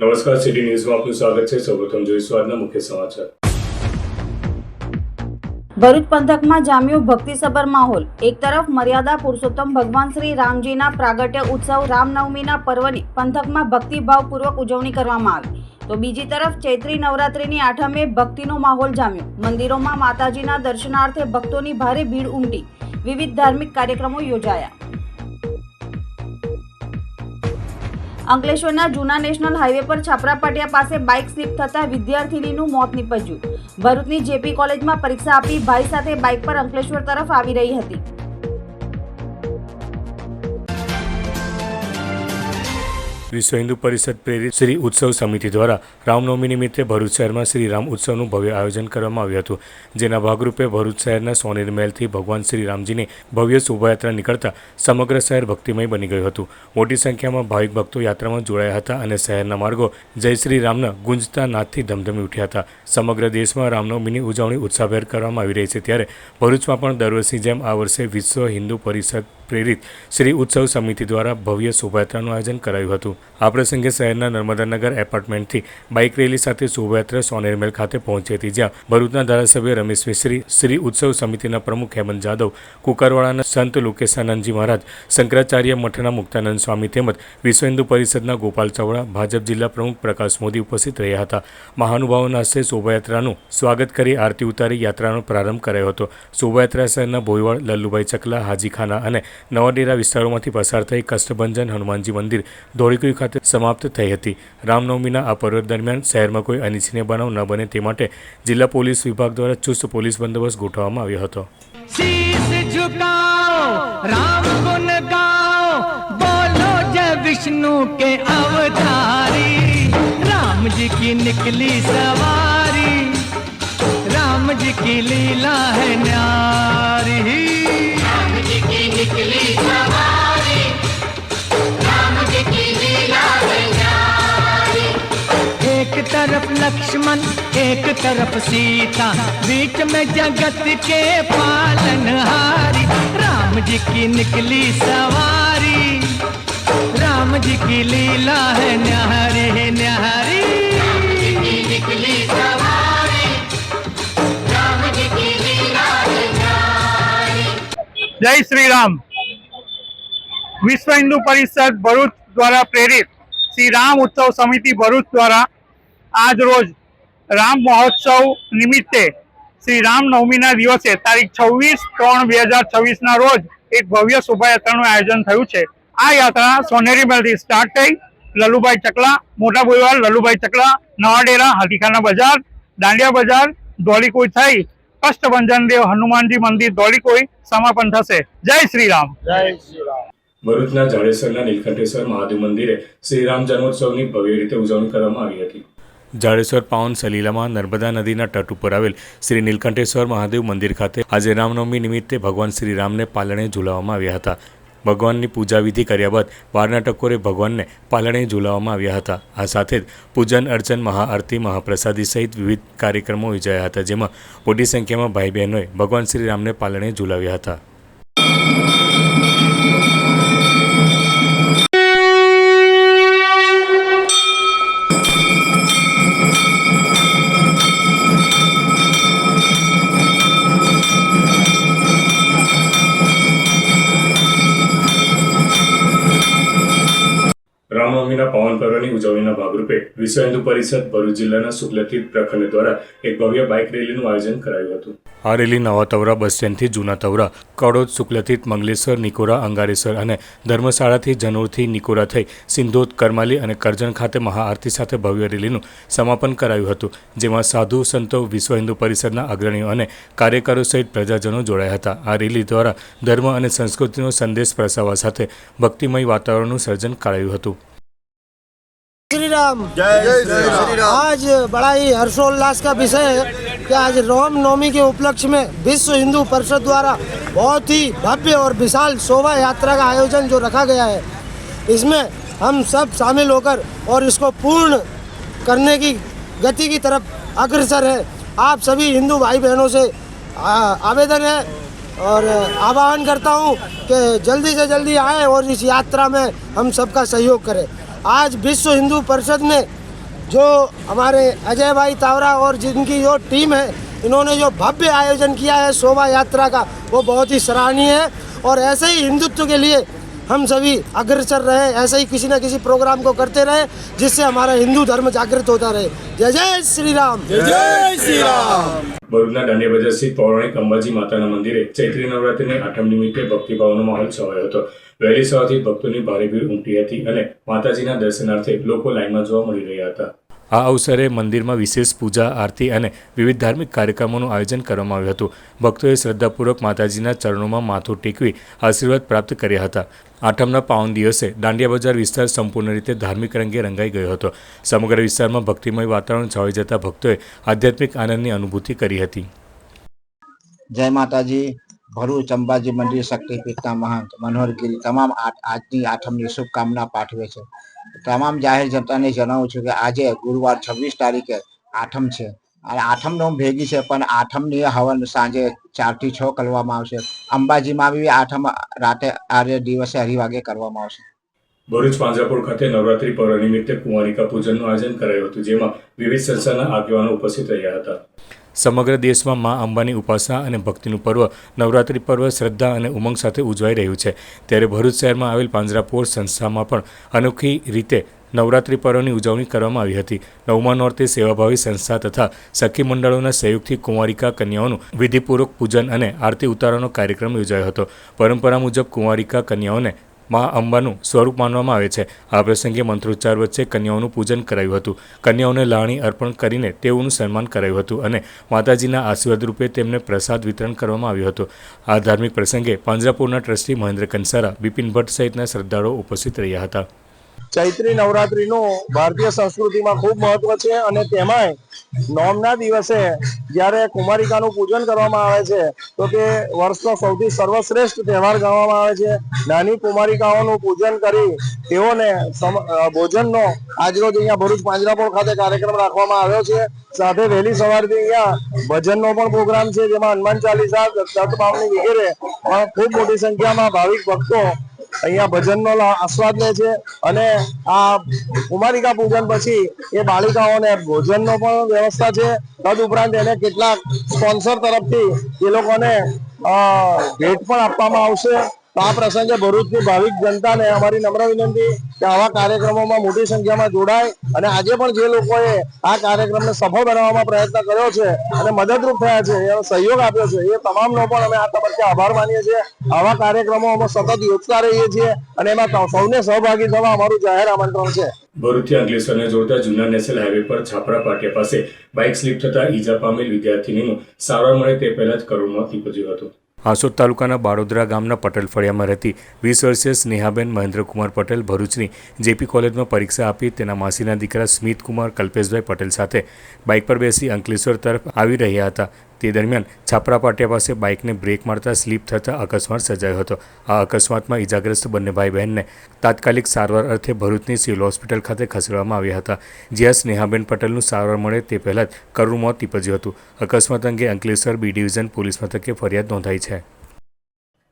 નમસ્કાર, સિટી ન્યૂઝમાં આપનું સ્વાગત છે। સૌપ્રથમ જોઈશું આજના મુખ્ય સમાચાર। ભરૂચ પંથકમાં જામ્યો ભક્તિસભર માહોલ। એક તરફ મર્યાદા પુરુષોત્તમ ભગવાન શ્રી રામજીના પ્રાગટ્ય ઉત્સવ રામનવમીના પર્વની પંથકમાં ભક્તિભાવપૂર્વક ઉજવણી કરવામાં આવી, તો બીજી તરફ ચૈત્રી નવરાત્રિની આઠમે ભક્તિનો માહોલ જામ્યો। મંદિરોમાં માતાજીના દર્શનાર્થે ભક્તોની ભારે ભીડ ઉમટી, વિવિધ ધાર્મિક કાર્યક્રમો યોજાયા। અંકલેશ્વરના જૂના નેશનલ હાઈવે પર છાપરા પાટિયા પાસે બાઇક સ્લીપ થતા વિદ્યાર્થીનીનું મોત નીપજ્યું। ભરૂચની જેપી કોલેજમાં પરીક્ષા આપી ભાઈ સાથે બાઇક પર અંકલેશ્વર તરફ આવી રહી હતી। વિશ્વ હિન્દુ પરિષદ પ્રેરિત શ્રી ઉત્સવ સમિતિ દ્વારા રામનવમી નિમિત્તે ભરૂચ શહેરમાં શ્રી રામ ઉત્સવનું ભવ્ય આયોજન કરવામાં આવ્યું હતું, જેના ભાગરૂપે ભરૂચ શહેરના સોનેરી મહેલથી ભગવાન શ્રી રામજીની ભવ્ય શોભાયાત્રા નીકળતા સમગ્ર શહેર ભક્તિમય બની ગયું હતું। મોટી સંખ્યામાં ભાવિક ભક્તો યાત્રામાં જોડાયા હતા અને શહેરના માર્ગો જય શ્રી રામના ગુંજતા નાદથી ધમધમી ઉઠ્યા હતા। સમગ્ર દેશમાં રામનવમીની ઉજવણી ઉત્સાહભેર કરવામાં આવી રહી છે, ત્યારે ભરૂચમાં પણ દર વર્ષની જેમ આ વર્ષે વિશ્વ હિન્દુ પરિષદ પ્રેરિત શ્રી ઉત્સવ સમિતિ દ્વારા ભવ્ય શોભાયાત્રાનું આયોજન કરાયું હતું। આ પ્રસંગે શહેરના નર્મદાનગર એપાર્ટમેન્ટથી બાઇક રેલી સાથે શોભાયાત્રા સોનેરી મહેલ ખાતે પહોંચી હતી, જ્યાં ભરૂચના ધારાસભ્ય રમેશ મિસ્ત્રી, શ્રી ઉત્સવ સમિતિના પ્રમુખ હેમંત જાદવ, કુકરવાડાના સંત લોકેશાનંદજી મહારાજ, શંકરાચાર્ય મઠના મુક્તાનંદ સ્વામી તેમજ વિશ્વ હિન્દુ પરિષદના ગોપાલ ચાવડા, ભાજપ જિલ્લા પ્રમુખ પ્રકાશ મોદી ઉપસ્થિત રહ્યા હતા। મહાનુભાવોના હસ્તે શોભાયાત્રાનું સ્વાગત કરી આરતી ઉતારી યાત્રાનો પ્રારંભ કરાયો હતો। શોભાયાત્રા શહેરના ભોયવાડ, લલ્લુભાઈ ચકલા, હાજીખાના અને નવાડેરા વિસ્તારોમાંથી પસાર થઈ કષ્ટભંજન હનુમાનજી મંદિર ધોળીકુઈ ખાતે સમાપ્ત થઈ હતી। રામનવમીના આ પર્વ દરમિયાન શહેરમાં કોઈ અનિચ્છનીય બનાવ ન બને તે માટે જિલ્લા પોલીસ વિભાગ દ્વારા ચુસ્ત પોલીસ બંદોબસ્ત ગોઠવવામાં આવ્યો હતો। शीश झुकाओ, राम गुण गाओ, बोलो जय विष्णु के अवतारी, राम जी की निकली सवारी, राम जी की लीला है न्यारी, राम जी की निकली सवारी, राम जी की लीला है न्यारी। एक तरफ लक्ष्मण एक तरफ सीता, बीच में जगत के पालनहारी, राम जी की निकली सवारी, राम जी की लीला है न्यारी, न्यारी, राम जी की निकली सवारी, राम जी की लीला है न्यारी। जय श्री राम। विश्व हिंदू परिषद भरूच द्वारा प्रेरित श्री राम उत्सव समिति भरूच द्वारा आज रोज राम महोत्सव निमित्ते श्री राम नवमी दिवसे तारीख 26/3/2026 ना रोज एक भव्य शोभायात्रा आयोजन थयुं छे। आ यात्रा सोनेरी महल थी स्टार्ट थई लल्लुभाई चकला, मोटा भोयवाड, लल्लुभाई चकला, नवाडेरा, हाथीखाना बजार, दांडिया बजार, धोळीकुई थई कष्टभंजन देव हनुमानजी मंदिर धोळीकुई समापन थशे। जय श्री राम। जय श्री राम। ભરૂચના જાડેસરના નીલકંઠેશ્વર મહાદેવ મંદિરે શ્રીરામ જન્મોત્સવની ભવ્ય રીતે ઉજવણી કરવામાં આવી હતી। જાડેશ્વર પાવન સલીલામાં નર્મદા નદીના તટ ઉપર આવેલ શ્રી નીલકંઠેશ્વર મહાદેવ મંદિર ખાતે આજે રામનવમી નિમિત્તે ભગવાન શ્રી રામને પાલણે ઝૂલાવવામાં આવ્યા હતા। ભગવાનની પૂજા વિધિ કર્યા બાદ બારના ટકોરે ભગવાનને પાલણે ઝૂલાવવામાં આવ્યા હતા। આ સાથે જ પૂજન અર્ચન, મહાઆરતી, મહાપ્રસાદી સહિત વિવિધ કાર્યક્રમો યોજાયા હતા, જેમાં મોટી સંખ્યામાં ભાઈ બહેનોએ ભગવાન શ્રી રામને પાલણે ઝૂલાવ્યા હતા। રામનવમીના પાવન પર્વની ઉજવણીના ભાગરૂપે વિશ્વ હિન્દુ પરિષદ ભરૂચ જિલ્લાના શુક્લતીર્થ પ્રખંડ દ્વારા એક ભવ્ય બાઇક રેલીનું આયોજન કરાયું હતું। આ રેલી નવા તવરા બસ સ્ટેન્ડથી જૂના તવરા, કડોદ, શુક્લતીર્થ, મંગલેશ્વર, નિકોરા, અંગારેશ્વર અને ધર્મશાળાથી જનોરથી નિકોરા થઈ સિંધોદ, કરમાલી અને કરજણ ખાતે મહાઆરતી સાથે ભવ્ય રેલીનું સમાપન કરાયું હતું, જેમાં સાધુ સંતો, વિશ્વ હિન્દુ પરિષદના અગ્રણીઓ અને કાર્યકરો સહિત પ્રજાજનો જોડાયા હતા। આ રેલી દ્વારા ધર્મ અને સંસ્કૃતિનો સંદેશ પ્રસારવા સાથે ભક્તિમય વાતાવરણનું સર્જન કરાયું હતું। श्री राम। जय श्री राम। आज बड़ा ही हर्षोल्लास का विषय है कि आज राम नवमी के उपलक्ष्य में विश्व हिंदू परिषद द्वारा बहुत ही भव्य और विशाल शोभा यात्रा का आयोजन जो रखा गया है, इसमें हम सब शामिल होकर और इसको पूर्ण करने की गति की तरफ अग्रसर है। आप सभी हिंदू भाई बहनों से आवेदन है और आह्वान करता हूँ कि जल्दी से जल्दी आए और इस यात्रा में हम सबका सहयोग करें। आज विश्व हिंदू परिषद ने जो हमारे अजय भाई तावरा और जिनकी जो टीम है, इन्होंने जो भव्य आयोजन किया है शोभा यात्रा का, वो बहुत ही सराहनीय है। और ऐसे ही हिंदुत्व के लिए हम सभी अग्रसर रहे, ऐसे ही किसी न किसी प्रोग्राम को करते रहे, जिससे हमारा हिंदू धर्म जागृत होता रहे। जय जय श्री राम, जय जय श्री राम। ભરૂચના દાંડિયા બજાર સ્થિત પૌરાણિક અંબાજી માતાના મંદિરે ચૈત્રી નવરાત્રિની આઠમ નિમિત્તે ભક્તિભાવનો માહોલ છવાયો હતો। વહેલી સવારથી ભક્તોની ભારે ભીડ ઉમટી હતી અને માતાજીના દર્શનાર્થે લોકો લાઇનમાં જોવા મળી રહ્યા હતા। આ અવસરે મંદિરમાં વિશેષ પૂજા આરતી અને વિવિધ ધાર્મિક કાર્યક્રમોનું આયોજન કરવામાં આવ્યું હતું। ભક્તોએ શ્રદ્ધાપૂર્વક માતાજીના ચરણોમાં માથું ટેકવી આશીર્વાદ પ્રાપ્ત કર્યા હતા। આઠમના પાવન દિવસે દાંડિયા બજાર વિસ્તાર સંપૂર્ણ રીતે ધાર્મિક રંગે રંગાઈ ગયો હતો। સમગ્ર વિસ્તારમાં ભક્તિમય વાતાવરણ છવાઈ જતા ભક્તોએ આધ્યાત્મિક આનંદની અનુભૂતિ કરી હતી। जय माताजी। भरूच अंबाजी मंदिर शक्तिपीठना महंत मनोहर गिरी तमाम આજની આઠમની શુભકામના પાઠવે છે। તમામ જાહેર જનતાને જણાવું છું કે આજે ગુરુવાર 26 તારીખે આઠમ છે અને આઠમનો ભેગી છે, પણ આઠમની હવન સાંજે 4 થી 6 કરવામાં આવશે। અંબાજીમાં બી આઠમ રાતે આરે દિવસે હરિવાગે કરવામાં આવશે। ભરૂચ પાંજરાપોળ ખાતે નવરાત્રી પર્વ નિમિત્તે કુંવારિકા પૂજનનું આયોજન કરાયું હતું, જેમાં વિવિધ સંસ્થાના આગેવાનો ઉપસ્થિત રહ્યા હતા। સમગ્ર દેશમાં મા અંબાની ઉપાસના અને ભક્તિનું પર્વ નવરાત્રિ પર્વ શ્રદ્ધા અને ઉમંગ સાથે ઉજવાઈ રહ્યું છે, ત્યારે ભરૂચ શહેરમાં આવેલ પાંજરાપોળ સંસ્થામાં પણ અનોખી રીતે નવરાત્રિ પર્વની ઉજવણી કરવામાં આવી હતી। નવમા નોરતે સેવાભાવી સંસ્થા તથા સખી મંડળોના સહયોગથી કુંવારિકા કન્યાઓનું વિધિપૂર્વક પૂજન અને આરતી ઉતારવાનો કાર્યક્રમ યોજાયો હતો। પરંપરા મુજબ કુંવારિકા કન્યાઓને મા અંબાનું સ્વરૂપ માનવામાં આવે છે। આ પ્રસંગે મંત્રોચ્ચાર વચ્ચે કન્યાઓનું પૂજન કરાયું હતું। કન્યાઓને લાવણી અર્પણ કરીને તેઓનું સન્માન કરાયું હતું અને માતાજીના આશીર્વાદ રૂપે તેમને પ્રસાદ વિતરણ કરવામાં આવ્યું હતું। આ ધાર્મિક પ્રસંગે પાંજરાપોળના ટ્રસ્ટી મહેન્દ્ર કંસારા, બિપિન ભટ્ટ સહિતના શ્રદ્ધાળુઓ ઉપસ્થિત રહ્યા હતા। ચૈત્રી નવરાત્રીનું ભારતીય સંસ્કૃતિમાં ખૂબ મહત્વ છે અને તેમાંય નોમના દિવસે જ્યારે કુમારિકાનું પૂજન કરવામાં આવે છે તો તે વર્ષનો સૌથી સર્વશ્રેષ્ઠ તહેવાર ગણવામાં આવે છે। નાની કુમારિકાઓનું પૂજન કરી તેઓને ભોજનનો આજરોજ અહીંયા ભરૂચ પાંજરાપોળ ખાતે કાર્યક્રમ રાખવામાં આવ્યો છે। સાથે વહેલી સવારથી અહીંયા ભજનનો પણ પ્રોગ્રામ છે, જેમાં હનુમાન ચાલીસા, દત્ત બાવની વગેરે ખૂબ મોટી સંખ્યામાં ભાવિક ભક્તો અહીંયા ભજનનો આસ્વાદ લે છે અને આ કુમારિકા પૂજન પછી એ બાળિકાઓને ભોજનનો પણ વ્યવસ્થા છે। તદુપરાંત એને કેટલાક સ્પોન્સર તરફથી એ લોકોને ભેટ પણ આપવામાં આવશે। તો આ પ્રસંગે ભરૂચની ભાવિક જનતાને અમારી નમ્ર વિનંતી કે આવા કાર્યક્રમોમાં મોટી સંખ્યામાં જોડાય અને આજે પણ જે લોકોએ આ કાર્યક્રમને સફળ બનાવવામાં પ્રયત્ન કર્યો છે અને મદદરૂપ થયા છે, એનો સહયોગ આપ્યો છે, એ તમામનો પણ અમે આ તબક્કે આભાર માનીએ છીએ। આવા કાર્યક્રમો અમે સતત યોજતા રહીએ છીએ અને એમાં સૌને સહભાગી થવા અમારું જાહેર આમંત્રણ છે। ભરૂચથી અંકલેશ્વરને જોડતા જૂના નેશનલ હાઈવે પર છાપરા પાટિયા પાસે બાઇક સ્લીપ થતા ઈજા પામેલ વિદ્યાર્થીનીનું સારવાર મળે તે પહેલા જ કરુણ મોત નીપજ્યું હતું। હાંસોદ તાલુકાના બાળોદરા ગામના પટેલ ફળિયામાં રહેતી 20 વર્ષીય સ્નેહાબેન મહેન્દ્રકુમાર પટેલ ભરૂચની જેપી કોલેજમાં પરીક્ષા આપી તેના માસીના દીકરા સ્મિતકુમાર કલ્પેશભાઈ પટેલ સાથે બાઇક પર બેસી અંકલેશ્વર તરફ આવી રહ્યા હતા। તે દરમિયાન છાપરા પાટિયા પાસે બાઇકને બ્રેક મારતા સ્લીપ થતાં અકસ્માત સર્જાયો હતો। આ અકસ્માતમાં ઇજાગ્રસ્ત બંને ભાઈ બહેનને તાત્કાલિક સારવાર અર્થે ભરૂચની સિવિલ હોસ્પિટલ ખાતે ખસેડવામાં આવ્યા હતા, જ્યાં સ્નેહાબેન પટેલનું સારવાર મળે તે પહેલાં જ કરુણ મોત નીપજ્યું હતું। અકસ્માત અંગે અંકલેશ્વર બી ડિવિઝન પોલીસ મથકે ફરિયાદ નોંધાઈ છે।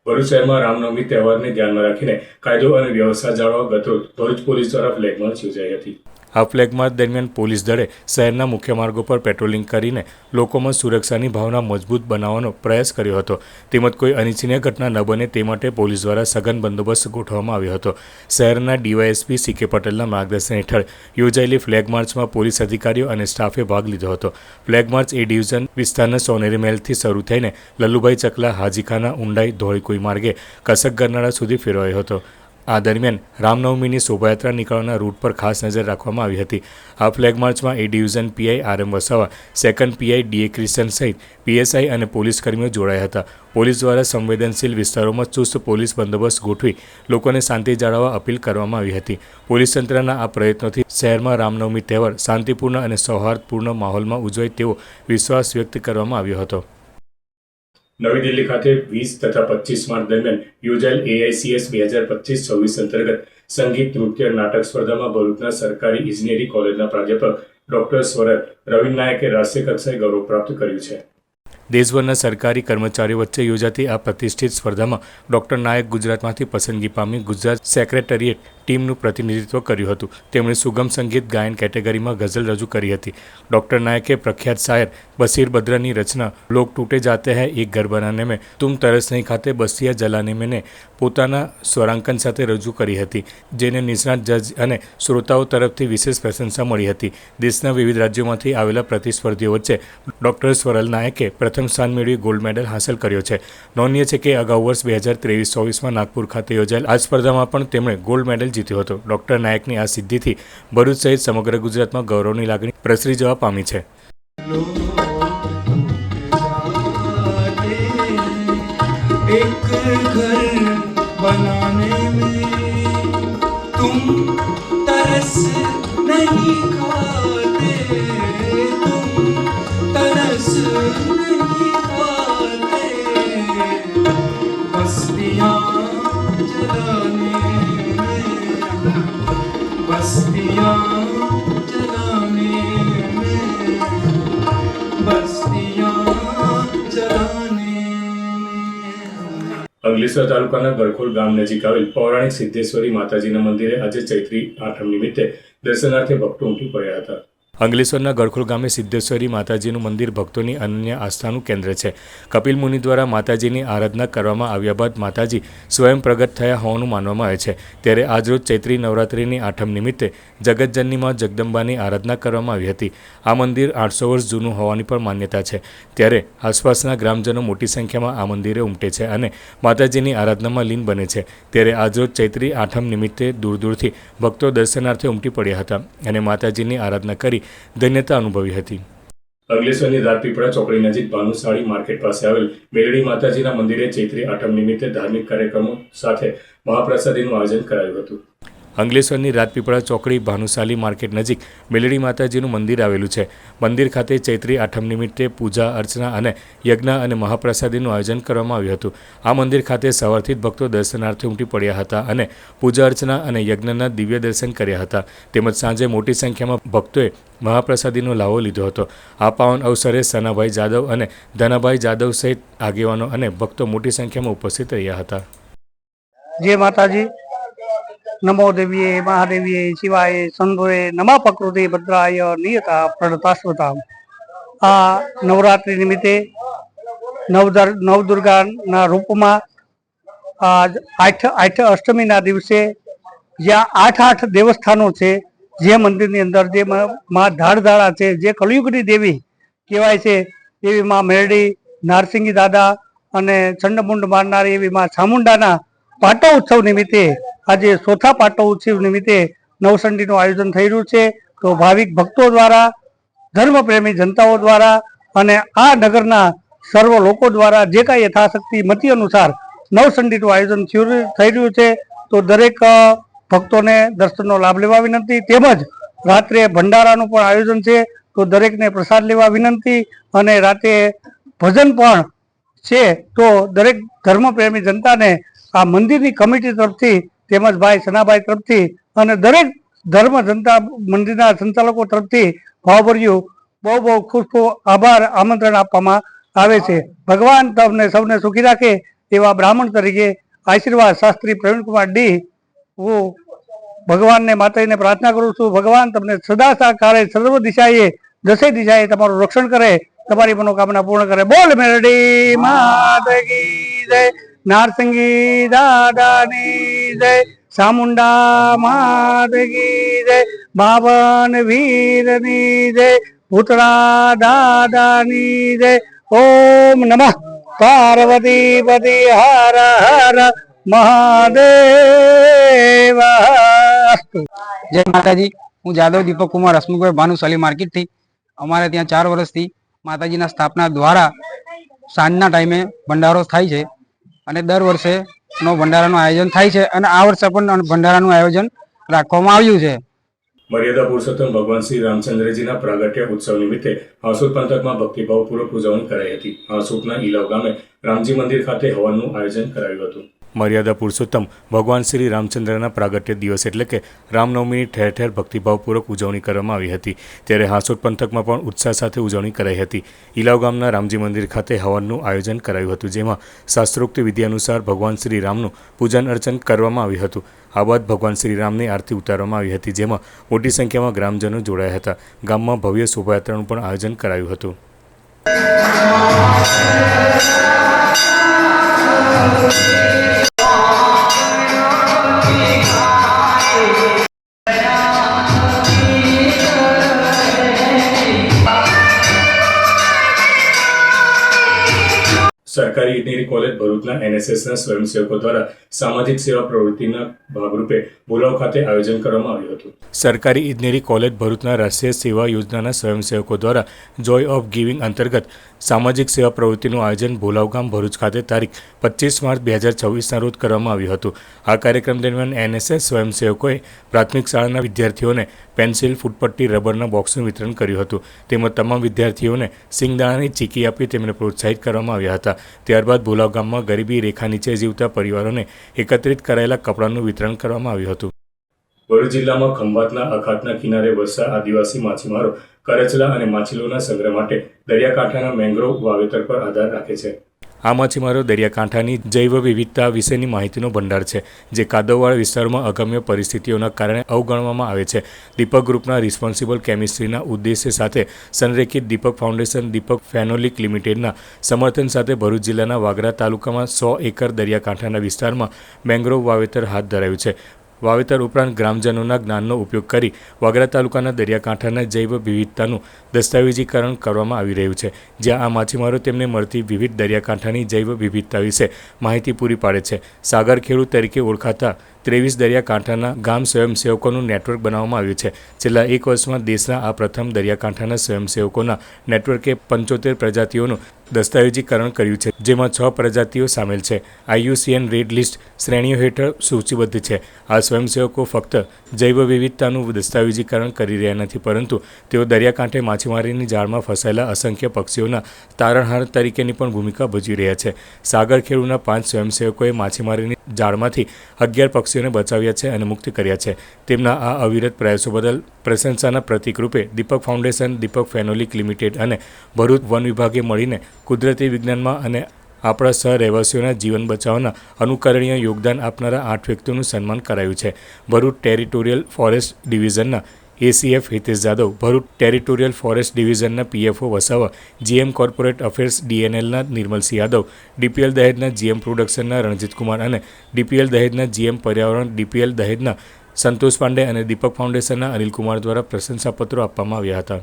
ભરૂચ શહેરમાં રામનવમી તહેવારને ધ્યાનમાં રાખીને કાયદો અને વ્યવસ્થા જાળવવા ગતરોજ ભરૂચ પોલીસ દ્વારા ફ્લેગ માર્ચ યોજાઈ હતી। આ ફ્લેગ માર્ચ દરમિયાન પોલીસ દળે શહેરના મુખ્ય માર્ગો પર પેટ્રોલિંગ કરીને લોકોમાં સુરક્ષાની ભાવના મજબૂત બનાવવાનો પ્રયાસ કર્યો હતો, તેમજ કોઈ અનિચ્છનીય ઘટના ન બને તે માટે પોલીસ દ્વારા સઘન બંદોબસ્ત ગોઠવવામાં આવ્યો હતો। શહેરના ડીવાયએસપી સીકે પટેલના માર્ગદર્શન હેઠળ યોજાયેલી ફ્લેગ માર્ચમાં પોલીસ અધિકારીઓ અને સ્ટાફે ભાગ લીધો હતો। ફ્લેગ માર્ચ એ ડિવિઝન વિસ્તારના સોનેરી મહેલથી શરૂ થઈને લલ્લુભાઈ ચકલા, હાજીખાના, ઊંડાઈ, ધોળીકુઈ માર્ગે કસક ગરનાળા સુધી ફેરવાયો હતો। આ દરમિયાન રામનવમીની શોભાયાત્રા નીકળવાના રૂટ પર ખાસ નજર રાખવામાં આવી હતી। આ ફ્લેગ માર્ચમાં એ division PI RM Vasava, second PI DA ક્રિસ્ટન સહિત પીએસઆઈ અને પોલીસ કર્મીઓ જોડાયા હતા। પોલીસ દ્વારા સંવેદનશીલ વિસ્તારોમાં ચુસ્ત પોલીસ બંદોબસ્ત ગોઠવી લોકોને શાંતિ જાળવવા અપીલ કરવામાં આવી હતી। પોલીસ તંત્રના આ પ્રયત્નોથી શહેરમાં રામનવમી તહેવાર શાંતિપૂર્ણ અને સૌહાર્દપૂર્ણ માહોલમાં ઉજવાય તેવો વિશ્વાસ વ્યક્ત કરવામાં આવ્યો હતો। નવી દિલ્હી ખાતે 20 તથા 25 માર્ચ દરમિયાન યોજાયેલ AICS 2025-26 અંતર્ગત સંગીત, નૃત્ય, નાટક સ્પર્ધામાં ભરૂચના સરકારી ઇજનેરી કોલેજના પ્રાધ્યાપક ડોક્ટર સ્વરત રવિન નાયકે રાષ્ટ્રીય કક્ષાએ ગૌરવ પ્રાપ્ત કર્યું છે। દેશભરના સરકારી કર્મચારીઓ વચ્ચે યોજાતી આ પ્રતિષ્ઠિત સ્પર્ધામાં ડોક્ટર નાયક ગુજરાતમાંથી પસંદગી પામી ગુજરાત સેક્રેટરીએટ ટીમનું પ્રતિનિધિત્વ કર્યું હતું. તેમણે સુગમ સંગીત ગાયન કેટેગરીમાં ગઝલ રજૂ કરી હતી. ડોક્ટર નાયકે પ્રખ્યાત શાયર બસીર બદ્રની રચના લોગ ટૂટે જાતે હૈ એક ઘર બનાને મેં તુમ તરસ નહીં ખાતે બસ્તિયા જલાને મેને પોતાના સ્વરાંકન સાથે રજૂ કરી હતી, જેને નિષ્ણાત જજ અને શ્રોતાઓ તરફથી વિશેષ પ્રશંસા મળી હતી. દેશના વિવિધ રાજ્યોમાંથી આવેલા પ્રતિસ્પર્ધીઓ વચ્ચે ડોક્ટર સ્વરલ નાયકે પ્રથમ સ્થાન મેળવી ગોલ્ડ મેડલ હાંસલ કર્યો છે. નોંધનીય છે કે અગાઉ વર્ષ 2023-24માં નાગપુર ખાતે યોજાયેલ આ સ્પર્ધામાં પણ તેમણે ગોલ્ડ મેડલ જીત્યો હતો. ડોક્ટર નાયકની આ સિદ્ધિથી ભરૂચ સહિત સમગ્ર ગુજરાતમાં ગૌરવની લાગણી પ્રસરી જવા પામી છે. एक घर बनाने में तुम तरस नहीं खाते, तुम तरस नहीं खाते, बस्तियाँ जलाने में, बस्तियाँ जलाने में, बस्तियाँ जलाने. અંકલેશ્વર તાલુકાના ગળખોલ ગામ નજીક આવેલ પૌરાણિક સિદ્ધેશ્વરી માતાજીના મંદિરે આજે ચૈત્રી આઠમ નિમિત્તે દર્શનાર્થે ભક્તો ઉમટી પડ્યા હતા. અંકલેશ્વરના ગળખોલ ગામે સિદ્ધેશ્વરી માતાજીનું મંદિર ભક્તોની અનન્ય આસ્થાનું કેન્દ્ર છે. કપિલ મુનિ દ્વારા માતાજીની આરાધના કરવામાં આવ્યા બાદ માતાજી સ્વયં પ્રગટ થયા હોવાનું માનવામાં આવે છે. ત્યારે આજરોજ ચૈત્રી નવરાત્રિની આઠમ નિમિત્તે જગતજનની માં જગદંબાની આરાધના કરવામાં આવી હતી. આ મંદિર 800 વર્ષ જૂનું હોવાની પણ માન્યતા છે. ત્યારે આસપાસના ગ્રામજનો મોટી સંખ્યામાં આ મંદિરે ઉમટે છે અને માતાજીની આરાધનામાં લીન બને છે. ત્યારે આજરોજ ચૈત્રી આઠમ નિમિત્તે દૂર દૂરથી ભક્તો દર્શનાર્થે ઉમટી પડ્યા હતા અને માતાજીની આરાધના કરી ધન્યતા અનુભવી હતી. અંકલેશ્વરની રાજપીપળા ચોકડી નજીક ભાનુશાળી માર્કેટ પાસે આવેલ મેલડી માતાજીના મંદિરે ચૈત્રી આઠમ નિમિત્તે ધાર્મિક કાર્યક્રમો સાથે મહાપ્રસાદીનું આયોજન કરાયું હતું. અંકલેશ્વરની રાજપીપળા ચોકડી ભાનુશાલી માર્કેટ નજીક મેલડી માતાજીનું મંદિર આવેલું છે. મંદિર ખાતે ચૈત્રી આઠમ નિમિત્તે પૂજા અર્ચના અને યજ્ઞ અને મહાપ્રસાદીનું આયોજન કરવામાં આવ્યું હતું. આ મંદિર ખાતે સવારથી જ ભક્તો દર્શનાર્થે ઉમટી પડ્યા હતા અને પૂજા અર્ચના અને યજ્ઞના દિવ્ય દર્શન કર્યા હતા. તેમજ સાંજે મોટી સંખ્યામાં ભક્તોએ મહાપ્રસાદીનો લાવો લીધો હતો. આ પાવન અવસરે સનાભાઈ જાદવ અને ધનાભાઈ જાદવ સહિત આગેવાનો અને ભક્તો મોટી સંખ્યામાં ઉપસ્થિત રહ્યા હતા. જય માતાજી. નમો દેવીએ મહાદેવીએ શિવાય સંભવે નમા પ્રકૃતિ ભદ્રાય નિયતા પ્રણતાસ્વતામ. આ નવરાત્રિ નિમિત્તે નવદુર્ગાના રૂપમાં આજ આઠ અષ્ટમીના દિવસે જ્યાં 8 દેવસ્થાનો છે, જે મંદિરની અંદર જે માં ધાડધાડા છે, જે કલયુગની દેવી કહેવાય છે એવી માં મેરડી, નારસિંગી દાદા અને ચંડમુંડ મારનારી એવી માં ચામુંડાના પાટો ઉત્સવ નિમિત્તે આજે ચોથા પાટો ઉત્સવ નિમિત્તે નવસંડીનું આયોજન થઈ રહ્યું છે. તો ભાવિક ભક્તો દ્વારા, ધર્મપ્રેમી જનતાઓ દ્વારા અને આ નગરના સર્વ લોકો દ્વારા જે કાંઈ યથાશક્તિ મતિ અનુસાર નવસંડીનું આયોજન થઈ રહ્યું છે. તો દરેક ભક્તોને દર્શનનો લાભ લેવા વિનંતી. તેમજ રાત્રે ભંડારાનું પણ આયોજન છે, તો દરેકને પ્રસાદ લેવા વિનંતી. અને રાતે ભજન પણ છે, તો દરેક ધર્મપ્રેમી જનતાને આ મંદિરની કમિટી તરફથી તેમજ ભાઈ સનાભાઈ તરફથી અને દરેક ધર્મ જનતા મંદિરના સંચાલકો તરફથી ભાવભર્યું બહુ ખૂબ આભાર આમંત્રણ આપવામાં આવે છે. ભગવાન તમને સૌને સુખી રાખે એવા બ્રાહ્મણ તરીકે આશીર્વાદ શાસ્ત્રી પ્રવીણકુમાર ડી હું ભગવાનને માતાજીને પ્રાર્થના કરું છું. ભગવાન તમને સદા સાકારે સર્વ દિશાએ દસે દિશાએ તમારું રક્ષણ કરે, તમારી મનોકામના પૂર્ણ કરે. બોલ મેરડી માતા કી જય, નારસિંગી દાદાની જય, ચામુંડા માતા કી જય, બાવન વીરની જય, ભૂતળા દાદાની જય. ઓમ નમઃ પાર્વતી પતિ હર હર મહાદેવ. જય માતાજી. હું જાદવ દીપક કુમાર હસમુખભાઈ ભાનુશાલી માર્કેટથી. અમારે ત્યાં 4 વર્ષથી માતાજીના સ્થાપના દ્વારા સાંજના ટાઈમે ભંડારો થાય છે અને દર વર્ષે ભંડારાનું આયોજન થાય છે અને આ વર્ષે પણ ભંડારાનું આયોજન રાખવામાં આવ્યું છે. મર્યાદા પુરુષોત્તમ ભગવાન શ્રી રામચંદ્રજીના પ્રાગટ્ય ઉત્સવ નિમિત્તે હાંસોદ પંથકમાં ભક્તિભાવપૂર્વક ઉજવણી કરાઈ હતી. હાંસોદના ઈલાવ ગામે રામજી મંદિર ખાતે હવનનું આયોજન કરાયું હતું. મર્યાદા પુરુષોત્તમ ભગવાન શ્રી રામચંદ્રના પ્રાગટ્ય દિવસ એટલે કે રામનવમીની ઠેર ઠેર ભક્તિભાવપૂર્વક ઉજવણી કરવામાં આવી હતી। ત્યારે હાંસોટ પંથકમાં પણ ઉત્સાહ સાથે ઉજવણી કરાઈ હતી। ઇલાવ ગામના રામજી મંદિર ખાતે હવનનું આયોજન કરાયું હતું, જેમાં શાસ્ત્રોક્ત વિધિ અનુસાર ભગવાન શ્રી રામનું પૂજન અર્ચન કરવામાં આવ્યું હતું। આ બાદ ભગવાન શ્રી રામની આરતી ઉતારવામાં આવી હતી, જેમાં મોટી સંખ્યામાં ગ્રામજનો જોડાયા હતા। ગામમાં ભવ્ય શોભાયાત્રાનું પણ આયોજન કરાયું હતું। સરકારી ઇજનેરી કોલેજ ભરૂચના એનએસએસના સ્વયંસેવકો દ્વારા સામાજિક સેવા પ્રવૃત્તિના ભાગરૂપે ભોલાવ ખાતે આયોજન કરવામાં આવ્યું હતું। સરકારી ઇજનેરી કોલેજ ભરૂચના રાષ્ટ્રીય સેવા યોજનાના સ્વયંસેવકો દ્વારા જોય ઓફ ગિવિંગ અંતર્ગત સામાજિક સેવા પ્રવૃત્તિનું આયોજન ભોલાવ ગામ ભરૂચ ખાતે તારીખ 25 માર્ચ 2024ના રોજ કરવામાં આવ્યું હતું। આ કાર્યક્રમ દરમિયાન એનએસએસ સ્વયંસેવકોએ પ્રાથમિક શાળાના વિદ્યાર્થીઓને પેન્સિલ, ફૂટપટ્ટી, રબરના બોક્સનું વિતરણ કર્યું હતું, તેમજ તમામ વિદ્યાર્થીઓને સિંગદાણાની ચીકી આપી તેમને પ્રોત્સાહિત કરવામાં આવ્યા હતા। ત્યારબાદ ભોલાવ ગામમાં ગરીબી રેખા નીચે જીવતા પરિવારોને એકત્રિત કરાયેલા કપડાનું વિતરણ કરવામાં આવ્યું હતું। ભરૂચ જિલ્લામાં ખંભાતના અખાતના કિનારે વસતા આદિવાસી માછીમારો કરચલા અને માછલીઓના સંગ્રહ માટે દરિયાકાંઠાના મેંગ્રોવ વાવેતર પર આધાર રાખે છે। આ માછીમારો દરિયાકાંઠાની જૈવ વિવિધતા વિશેની માહિતીનો ભંડાર છે, જે કાદવવાળા વિસ્તારોમાં અગમ્ય પરિસ્થિતિઓના કારણે અવગણવામાં આવે છે। દીપક ગ્રુપના રિસ્પોન્સિબલ કેમિસ્ટ્રીના ઉદ્દેશ્ય સાથે સંરેખિત દીપક ફાઉન્ડેશન દીપક ફેનોલિક લિમિટેડના સમર્થન સાથે ભરૂચ જિલ્લાના વાગરા તાલુકામાં 100 એકર દરિયાકાંઠાના વિસ્તારમાં મેંગ્રોવ વાવેતર હાથ ધરાયું છે। વાવેતર ઉપરાંત ગ્રામજનોના જ્ઞાનનો ઉપયોગ કરી વાગરા તાલુકાના દરિયાકાંઠાના જૈવ વિવિધતાનું દસ્તાવેજીકરણ કરવામાં આવી રહ્યું છે, જ્યાં આ માછીમારો તેમને મળતી વિવિધ દરિયાકાંઠાની જૈવ વિવિધતા વિશે માહિતી પૂરી પાડે છે। સાગર ખેડૂત તરીકે ઓળખાતા 23 દરિયાકાંઠાના ગામ સ્વયંસેવકોનું નેટવર્ક બનાવવામાં આવ્યું છે। છેલ્લા એક વર્ષમાં દેશના આ પ્રથમ દરિયાકાંઠાના સ્વયંસેવકોના નેટવર્કે 75 પ્રજાતિઓનું દસ્તાવેજીકરણ કર્યું છે, જેમાં 6 પ્રજાતિઓ સામેલ છે। IUCN રેડ લિસ્ટ શ્રેણીઓ હેઠળ સૂચિબદ્ધ છે। આ સ્વયંસેવકો ફક્ત જૈવ વિવિધતાનું દસ્તાવેજીકરણ કરી રહ્યા નથી, પરંતુ તેઓ દરિયાકાંઠે માછીમારીની જાળમાં ફસાયેલા અસંખ્ય પક્ષીઓના તારણહાર તરીકેની પણ ભૂમિકા ભજવી રહ્યા છે। સાગર ખેડૂના 5 સ્વયંસેવકોએ માછીમારીની જાળમાંથી 11 પક્ષીઓને બચાવ્યા છે અને મુક્ત કર્યા છે। તેમના આ અવિરત પ્રયાસો બદલ પ્રશંસાના પ્રતીક રૂપે દીપક ફાઉન્ડેશન, દીપક ફેનોલિક લિમિટેડ અને ભરૂચ વન વિભાગે મળીને કુદરતી વિજ્ઞાનમાં અને આપણા સહરહેવાસીઓના જીવન બચાવવાના અનુકરણીય યોગદાન આપનારા 8 વ્યક્તિઓનું સન્માન કરાયું છે। ભરૂચ ટેરિટોરિયલ ફોરેસ્ટ ડિવિઝનના ACF Hitesh Jadav, Bharuch territorial forest ડિવિઝનના PFO Vasava, GM corporate affairs DNLના નિર્મલસિંહ યાદવ, DPL દહેજના GM પ્રોડક્શનના રણજીત કુમાર અને DPL દહેજના GM પર્યાવરણ DPL દહેજના સંતોષ પાંડે અને દીપક ફાઉન્ડેશનના અનિલ કુમાર દ્વારા પ્રશંસાપત્રો આપવામાં આવ્યા હતા।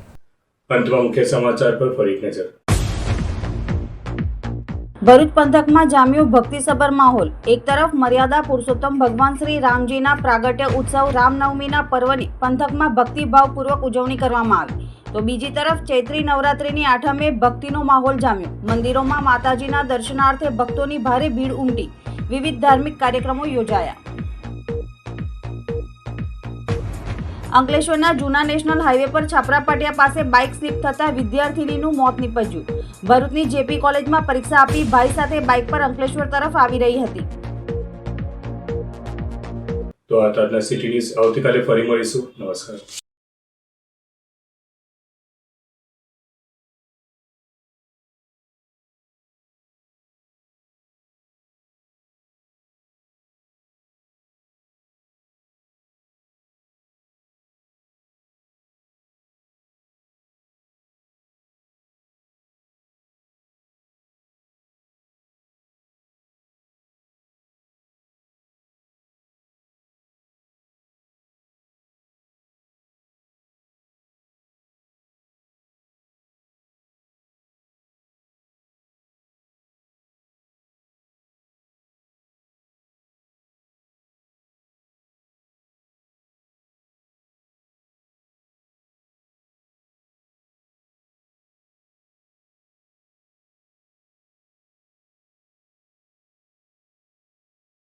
અંતમાં મુખ્ય સમાચાર પર ફરી એક નજર। ભરૂચ પંથકમાં જામ્યો ભક્તિસભર માહોલ। એક તરફ મર્યાદા પુરુષોત્તમ ભગવાન શ્રી રામજીના પ્રાગટ્ય ઉત્સવ રામનવમીના પર્વની પંથકમાં ભક્તિભાવપૂર્વક ઉજવણી કરવામાં આવી, તો બીજી તરફ ચૈત્રી નવરાત્રિની આઠમે ભક્તિનો માહોલ જામ્યો। મંદિરોમાં માતાજીના દર્શનાર્થે ભક્તોની ભારે ભીડ ઉમટી, વિવિધ ધાર્મિક કાર્યક્રમો યોજાયા। અંકલેશ્વરના જૂના નેશનલ હાઈવે પર છાપરા પાટિયા પાસે બાઇક સ્લીપ થતા વિદ્યાર્થીનીનું મોત નીપજ્યું। ભરૂચની JP કોલેજમાં પરીક્ષા આપી ભાઈ સાથે બાઇક પર અંકલેશ્વર તરફ આવી રહી હતી। તો આ આજના સિટી ન્યૂઝ, આવતીકાલે ફરી મળીશું। નમસ્કાર।